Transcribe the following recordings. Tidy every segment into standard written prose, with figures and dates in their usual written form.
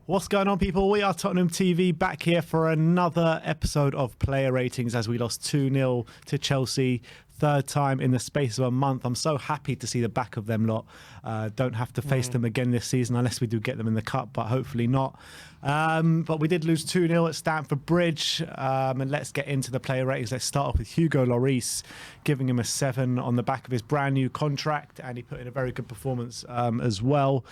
What's going on, people? We are Tottenham TV, back here for another episode of Player Ratings as we lost 2-0 to Chelsea. Third time in the space of a month. I'm so happy to see the back of them lot. Don't have to face them again this season unless we do get them in the cup, but hopefully not. But we did lose 2-0 at Stamford Bridge. And let's get into the player ratings. Let's start off with Hugo Lloris, giving him a 7 on the back of his brand new contract, and he put in a very good performance as well.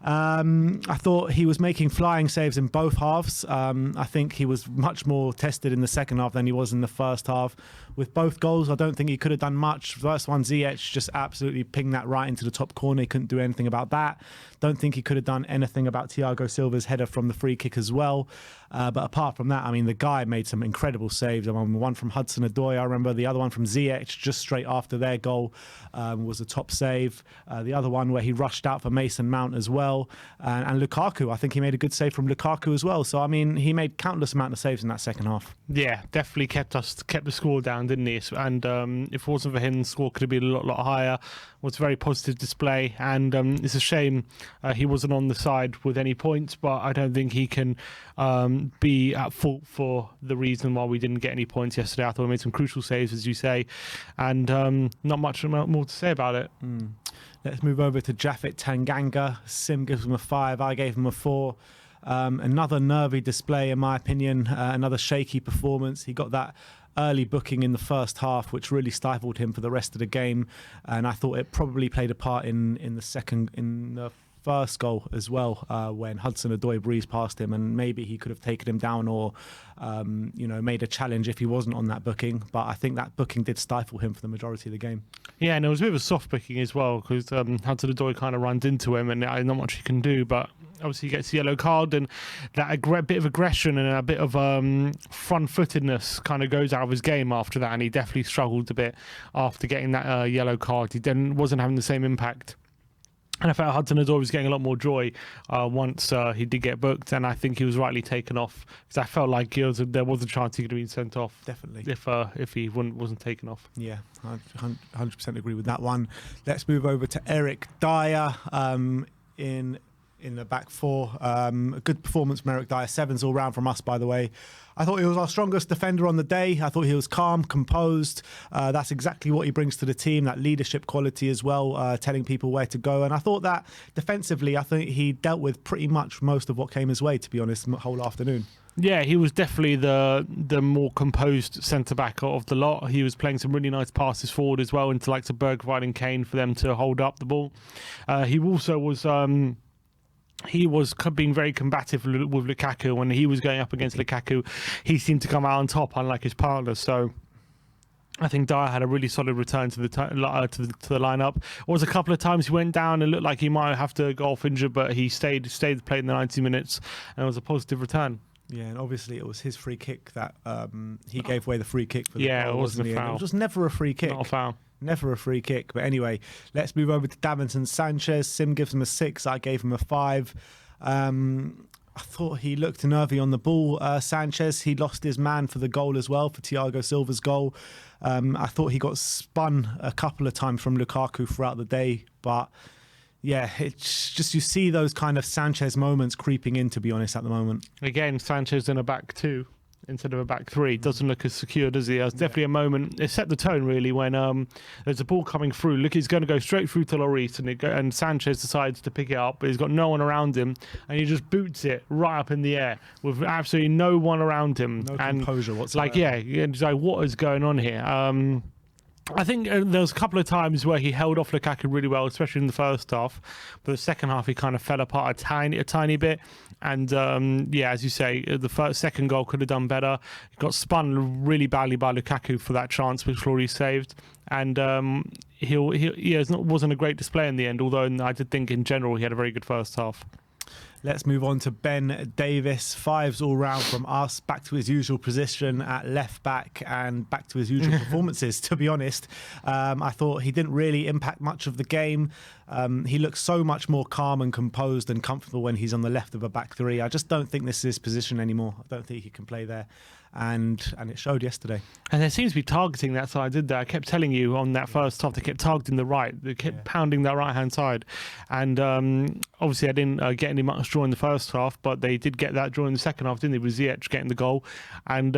I thought he was making flying saves in both halves. I think he was much more tested in the second half than he was in the first half. With both goals, I don't think he could have done much. First one, Ziyech just absolutely pinged that right into the top corner. He couldn't do anything about that. Don't think he could have done anything about Thiago Silva's header from the free kick as well. But apart from that, I mean, the guy made some incredible saves. I mean, one from Hudson-Odoi, I remember. The other one from Ziyech, just straight after their goal, was a top save. The other one where he rushed out for Mason Mount as well. And Lukaku, I think he made a good save from Lukaku as well. So, I mean, he made countless amount of saves in that second half. Yeah, definitely kept the score down, didn't he? And if it wasn't for him, the score could have been a lot higher. It was a very positive display, and it's a shame he wasn't on the side with any points, but I don't think he can be at fault for the reason why we didn't get any points yesterday. I thought we made some crucial saves, as you say, and not much more to say about it. Let's move over to Japhet Tanganga. Sim gives him a 5. I gave him a 4. Another nervy display, in my opinion. Another shaky performance. He got that early booking in the first half, which really stifled him for the rest of the game. And I thought it probably played a part in the first goal as well, when Hudson-Odoi breezed past him, and maybe he could have taken him down or made a challenge if he wasn't on that booking. But I think that booking did stifle him for the majority of the game. Yeah, and it was a bit of a soft booking as well, because Hudson-Odoi kind of runs into him and not much he can do, but obviously he gets the yellow card, and that bit of aggression and a bit of front-footedness kind of goes out of his game after that, and he definitely struggled a bit after getting that yellow card. He then wasn't having the same impact. And I felt Hudson-Odoi was getting a lot more joy once he did get booked, and I think he was rightly taken off, because I felt like there was a chance he could have been sent off. Definitely. If he wasn't taken off. Yeah, I 100% agree with that one. Let's move over to Eric Dier in the back four. A good performance from Eric Dier. 7s all round from us, by the way. I thought he was our strongest defender on the day. I thought he was calm, composed. That's exactly what he brings to the team, that leadership quality as well, telling people where to go. And I thought that defensively, I think he dealt with pretty much most of what came his way, to be honest, the whole afternoon. Yeah, he was definitely the more composed centre-back of the lot. He was playing some really nice passes forward as well into like to Bergwijn and Kane for them to hold up the ball. He also was... He was being very combative with Lukaku. When he was going up against Lukaku, he seemed to come out on top, unlike his partner. So I think Dier had a really solid return to the lineup. There was a couple of times he went down and looked like he might have to go off injured, but he stayed played in the 90 minutes, and it was a positive return. Yeah, and obviously it was his free kick that he gave away the free kick for the goal. Yeah, it wasn't a foul. It was just never a free kick. Not a foul. Never a free kick. But anyway, let's move over to Davinson Sanchez. Sim gives him a 6. I gave him a 5. I thought he looked nervy on the ball. Sanchez, he lost his man for the goal as well, for Thiago Silva's goal. I thought he got spun a couple of times from Lukaku throughout the day. But yeah, it's just, you see those kind of Sanchez moments creeping in, to be honest, at the moment. Again, Sanchez in a back 2 instead of a back 3. Doesn't look as secure, does he? There's definitely a moment. It set the tone, really, when there's a ball coming through. Look, he's going to go straight through to Lloris, and Sanchez decides to pick it up, but he's got no one around him, and he just boots it right up in the air with absolutely no one around him. No composure whatsoever. Like, yeah, it's like, what is going on here? I think there was a couple of times where he held off Lukaku really well, especially in the first half. But the second half, he kind of fell apart a tiny bit. And yeah, as you say, the second goal could have done better. He got spun really badly by Lukaku for that chance, which Lloris saved. And it wasn't a great display in the end, although I did think in general he had a very good first half. Let's move on to Ben Davies. 5s all round from us. Back to his usual position at left back and back to his usual performances, to be honest. I thought he didn't really impact much of the game. He looks so much more calm and composed and comfortable when he's on the left of a back 3. I just don't think this is his position anymore. I don't think he can play there. and it showed yesterday. And they seems to be targeting that side, did they? I kept telling you on that first half, they kept targeting the right. They kept pounding that right-hand side. And obviously, I didn't get any much draw in the first half, but they did get that draw in the second half, didn't they? With Ziyech getting the goal. And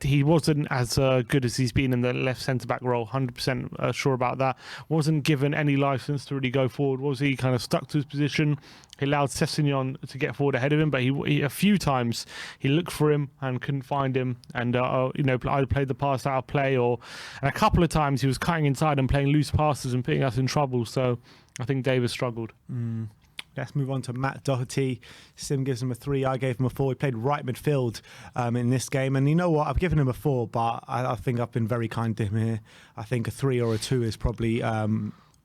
he wasn't as good as he's been in the left centre-back role, 100% sure about that. Wasn't given any licence to really go forward, was he? Kind of stuck to his position. He allowed Sessegnon to get forward ahead of him, but he a few times he looked for him and couldn't find him, and either played the pass out of play, and a couple of times he was cutting inside and playing loose passes and putting us in trouble. So I think Davies struggled. Let's move on to Matt Doherty. Sim gives him a 3. I gave him a 4. He played right midfield in this game. And you know what? I've given him a 4, but I think I've been very kind to him here. I think a 3 or a 2 is probably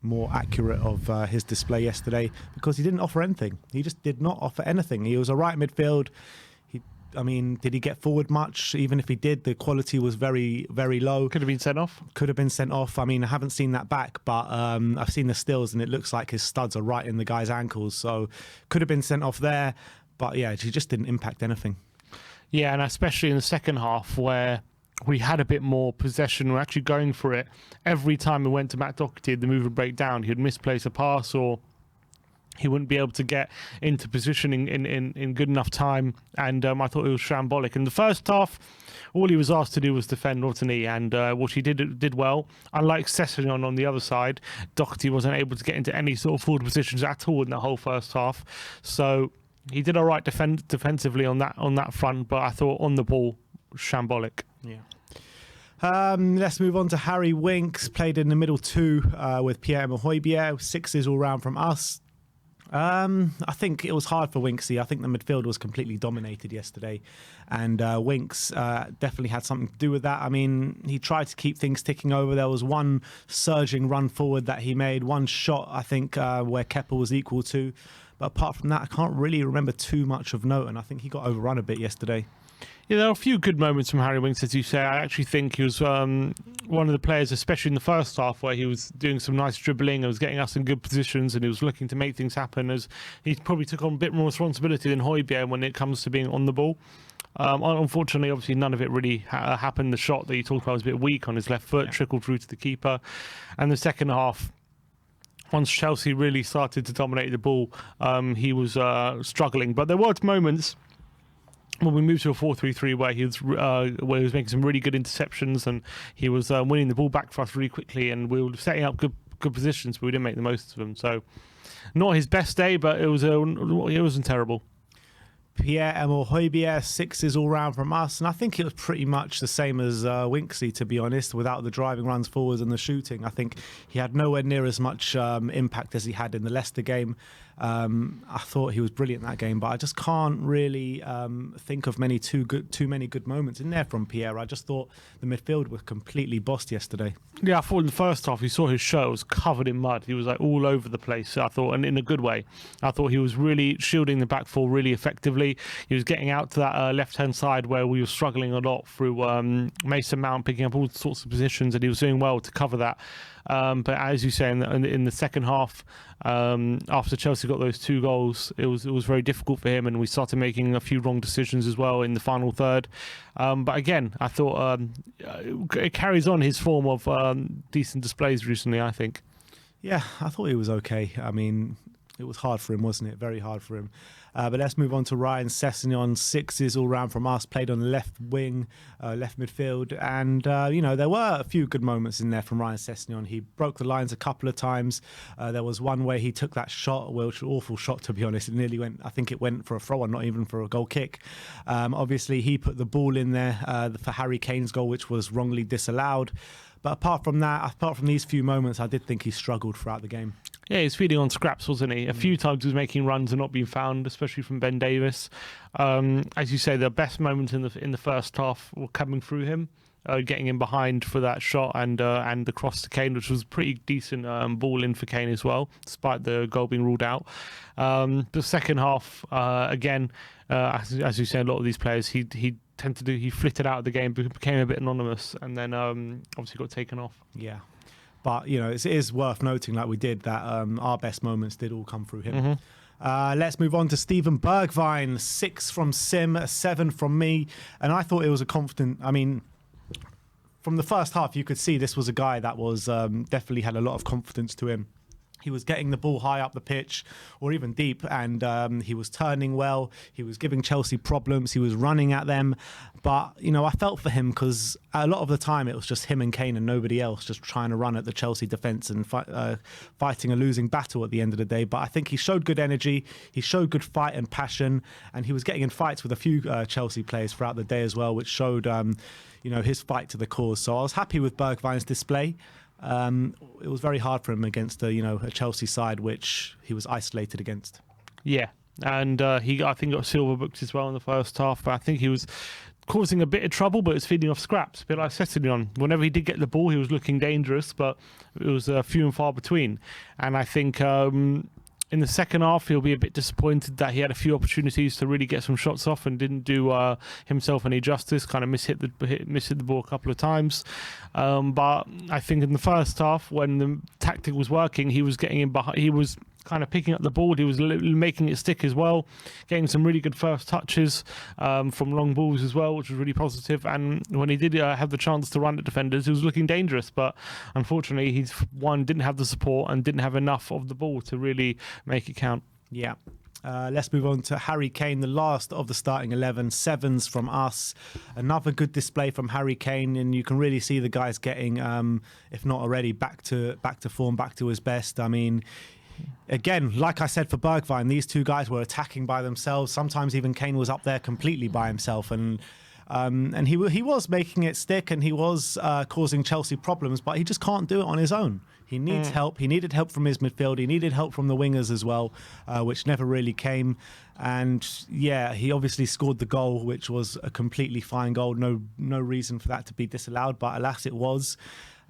more accurate of his display yesterday, because he didn't offer anything. He just did not offer anything. He was a right midfield. Did he get forward much? Even if he did, the quality was very, very low. Could have been sent off. I haven't seen that back, but I've seen the stills, and it looks like his studs are right in the guy's ankles. So could have been sent off there. But yeah, he just didn't impact anything. Yeah, and especially in the second half, where we had a bit more possession. We're actually going for it. Every time we went to Matt Doherty, the move would break down. He would misplace a pass, or he wouldn't be able to get into position in good enough time. And I thought it was shambolic. In the first half, all he was asked to do was defend, wasn't he? And what he did well. Unlike Sessegnon on the other side, Doherty wasn't able to get into any sort of forward positions at all in the whole first half. So he did all right defensively on that front, but I thought on the ball, shambolic. Yeah. Let's move on to Harry Winks. Played in the middle 2 with PierreEmerick Aubameyang. 6s all round from us. I think it was hard for Winksy. I think the midfield was completely dominated yesterday, and Winks definitely had something to do with that. I mean, he tried to keep things ticking over. There was one surging run forward that he made, one shot, I think, where Kepa was equal to. But apart from that, I can't really remember too much of note, and I think he got overrun a bit yesterday. Yeah, there are a few good moments from Harry Winks, as you say. I actually think he was one of the players, especially in the first half, where he was doing some nice dribbling and was getting us in good positions, and he was looking to make things happen, as he probably took on a bit more responsibility than Højbjerg when it comes to being on the ball. Unfortunately, obviously, none of it really happened. The shot that you talked about was a bit weak on his left foot, trickled through to the keeper. And the second half, once Chelsea really started to dominate the ball, he was struggling. But there were moments when we moved to a 4-3-3 where he was making some really good interceptions, and he was winning the ball back for us really quickly, and we were setting up good positions, but we didn't make the most of them. So not his best day, but it wasn't terrible. PierreEmerick Aubameyang, 6s all round from us, and I think it was pretty much the same as Winksy, to be honest, without the driving runs forwards and the shooting. I think he had nowhere near as much impact as he had in the Leicester game. I thought he was brilliant in that game, but I just can't really think of too many good moments in there from Pierre. I just thought the midfield was completely bossed yesterday. Yeah, I thought in the first half, you saw his shirt was covered in mud. He was like all over the place, I thought, and in a good way. I thought he was really shielding the back four really effectively. He was getting out to that left-hand side where we were struggling a lot through Mason Mount picking up all sorts of positions, and he was doing well to cover that. But as you say, in the second half, after Chelsea got those 2 goals, it was very difficult for him, and we started making a few wrong decisions as well in the final third. But again, I thought it carries on his form of decent displays recently, I think. Yeah, I thought he was okay. I mean, it was hard for him, wasn't it? Very hard for him. But let's move on to Ryan Sessegnon. 6s all round from us. Played on left wing, left midfield. And, there were a few good moments in there from Ryan Sessegnon. He broke the lines a couple of times. There was one where he took that shot, which was an awful shot, to be honest. It nearly went, I think it went for a throw-on, not even for a goal kick. Obviously, he put the ball in there for Harry Kane's goal, which was wrongly disallowed. But apart from these few moments, I did think he struggled throughout the game. Yeah, he's feeding on scraps, wasn't he? A few times he was making runs and not being found, especially from Ben Davies. As you say, the best moments in the first half were coming through him, getting in behind for that shot and the cross to Kane, which was a pretty decent ball in for Kane as well, despite the goal being ruled out. The second half, again, as you say, a lot of these players, he flitted out of the game, became a bit anonymous, and then obviously got taken off. Yeah. But, it is worth noting, like we did, that our best moments did all come through him. Let's move on to Steven Bergwijn. 6 from Sim, 7 from me. And I thought it was a confident... I mean, from the first half, you could see this was a guy that was definitely had a lot of confidence to him. He was getting the ball high up the pitch or even deep, and he was turning well. He was giving Chelsea problems. He was running at them. But, you know, I felt for him because a lot of the time it was just him and Kane and nobody else just trying to run at the Chelsea defence and fighting a losing battle at the end of the day. But I think he showed good energy. He showed good fight and passion, and he was getting in fights with a few Chelsea players throughout the day as well, which showed, you know, his fight to the cause. So I was happy with Bergwijn's display. It was very hard for him against a Chelsea side which he was isolated against. Yeah, and he I think got silver booked as well in the first half. But I think he was causing a bit of trouble, but it's feeding off scraps. A bit like Sessegnon. Whenever he did get the ball, he was looking dangerous, but it was few and far between. And I think in the second half, he'll be a bit disappointed that he had a few opportunities to really get some shots off and didn't do himself any justice. Kind of mishit the ball a couple of times. But I think in the first half, when the tactic was working, he was getting in behind. He was kind of picking up the ball. He was making it stick as well, getting some really good first touches from long balls as well, which was really positive. And when he did have the chance to run at defenders, he was looking dangerous. But unfortunately, he didn't have the support and didn't have enough of the ball to really make it count. Yeah. Let's move on to Harry Kane, the last of the starting 11. 7s from us. Another good display from Harry Kane, and you can really see the guy's getting, if not already, back to form, back to his best. I mean, again, like I said for Bergwijn, these two guys were attacking by themselves. Sometimes even Kane was up there completely by himself, and he was making it stick, and he was causing Chelsea problems, but he just can't do it on his own. He needs help. He needed help from his midfield. He needed help from the wingers as well, which never really came. And yeah, he obviously scored the goal, which was a completely fine goal. No reason for that to be disallowed, but alas, it was.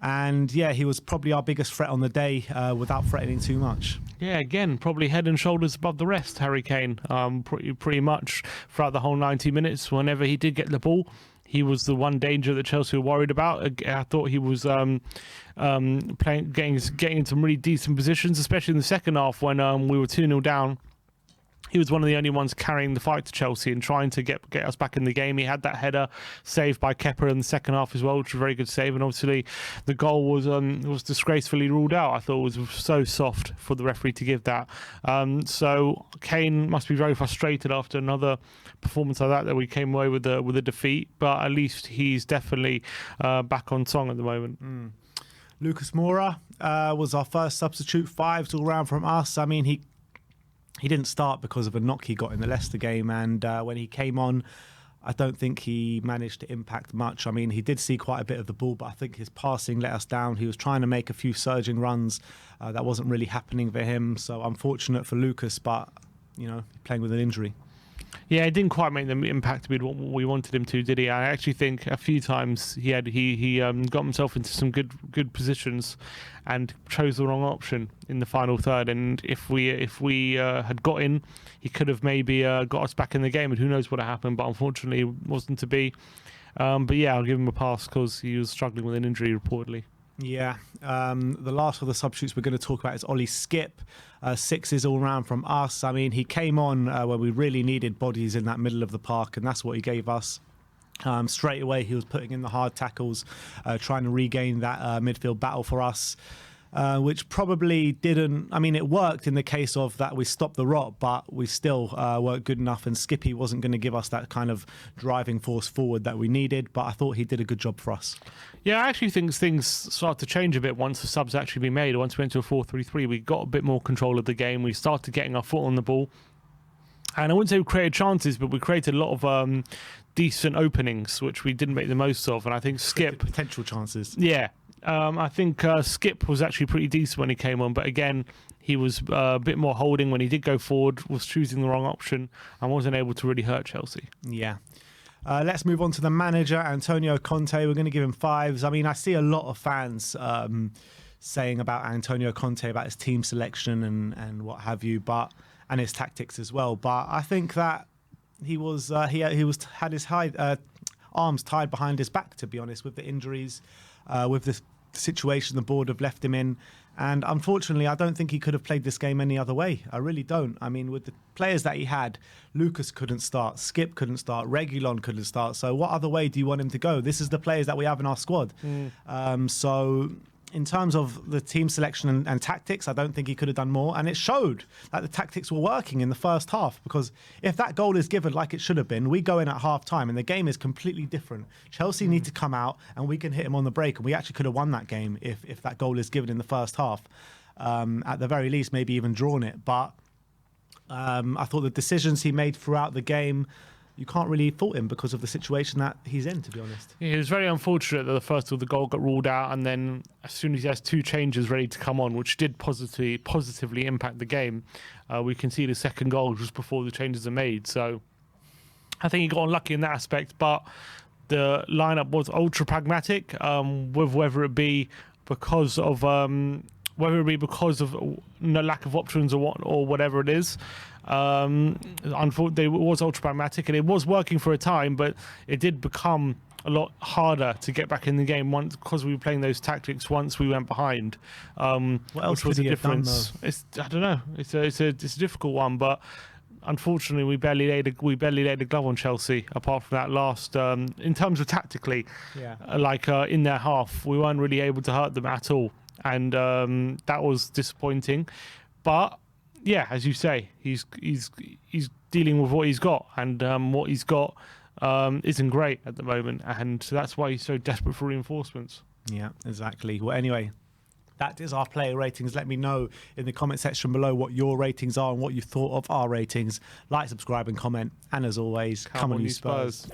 And yeah, he was probably our biggest threat on the day without threatening too much. Yeah, again, probably head and shoulders above the rest, Harry Kane, pretty much throughout the whole 90 minutes. Whenever he did get the ball, he was the one danger that Chelsea were worried about. I thought he was getting in some really decent positions, especially in the second half when we were 2-0 down. He was one of the only ones carrying the fight to Chelsea and trying to get us back in the game. He had that header saved by Kepa in the second half as well, which was a very good save. And obviously, the goal was disgracefully ruled out. I thought it was so soft for the referee to give that. So Kane must be very frustrated after another performance like that we came away with a defeat. But at least he's definitely back on song at the moment. Lucas Moura was our first substitute. 5s all round from us. I mean, he didn't start because of a knock he got in the Leicester game, and when he came on, I don't think he managed to impact much. I mean, he did see quite a bit of the ball, but I think his passing let us down. He was trying to make a few surging runs. That wasn't really happening for him, so unfortunate for Lucas, but, you know, playing with an injury. Yeah, it didn't quite make the impact we wanted him to, did he? I actually think a few times he got himself into some good positions and chose the wrong option in the final third. And if we had got in, he could have maybe got us back in the game, and who knows what happened. But unfortunately, it wasn't to be. But yeah, I'll give him a pass because he was struggling with an injury reportedly. Yeah, the last of the substitutes we're going to talk about is Ollie Skipp. 6s all round from us. I mean, he came on when we really needed bodies in that middle of the park, and that's what he gave us. Straight away, he was putting in the hard tackles, trying to regain that midfield battle for us. Which probably didn't... I mean, it worked in the case of that we stopped the rot, but we still weren't good enough, and Skippy wasn't going to give us that kind of driving force forward that we needed, but I thought he did a good job for us. Yeah, I actually think things started to change a bit once the subs actually been made. Once we went to a 4-3-3, we got a bit more control of the game. We started getting our foot on the ball. And I wouldn't say we created chances, but we created a lot of decent openings, which we didn't make the most of. And I think Skipp... potential chances. Yeah. I think Skipp was actually pretty decent when he came on, but again, he was a bit more holding when he did go forward, was choosing the wrong option, and wasn't able to really hurt Chelsea. Yeah. Let's move on to the manager, Antonio Conte. We're going to give him 5s. I mean, I see a lot of fans saying about Antonio Conte, about his team selection and what have you, and his tactics as well. But I think that he had his arms tied behind his back, to be honest, with the injuries. With the situation the board have left him in, And unfortunately, I don't think he could have played this game any other way. I really don't. I mean, with the players that he had, Lucas couldn't start, Skipp couldn't start, Reguilon couldn't start. So what other way do you want him to go? This is the players that we have in our squad. So in terms of the team selection and tactics, I don't think he could have done more. And it showed that the tactics were working in the first half, because if that goal is given like it should have been, we go in at half time and the game is completely different. Chelsea need to come out and we can hit him on the break. And we actually could have won that game if that goal is given in the first half. At the very least, maybe even drawn it. But I thought the decisions he made throughout the game, you can't really fault him because of the situation that he's in, to be honest. Yeah, it was very unfortunate that the first of the goal got ruled out, and then as soon as he has 2 changes ready to come on, which did positively impact the game, we can see the second goal just before the changes are made. So I think he got unlucky in that aspect, but the lineup was ultra pragmatic, with whether it be because of lack of options or whatever it is. Unfortunately, it was ultra pragmatic and it was working for a time, but it did become a lot harder to get back in the game once, because we were playing those tactics once we went behind. What else which was could a he have done, difference. I don't know. It's a difficult one, but unfortunately, we barely laid a glove on Chelsea. Apart from that last, in terms of tactically, in their half, we weren't really able to hurt them at all, and that was disappointing. But yeah, as you say, he's dealing with what he's got, and what he's got isn't great at the moment, and that's why he's so desperate for reinforcements. Yeah, exactly. Well, anyway, that is our player ratings. Let me know in the comment section below what your ratings are and what you thought of our ratings. Like, subscribe and comment, and as always, come on you Spurs.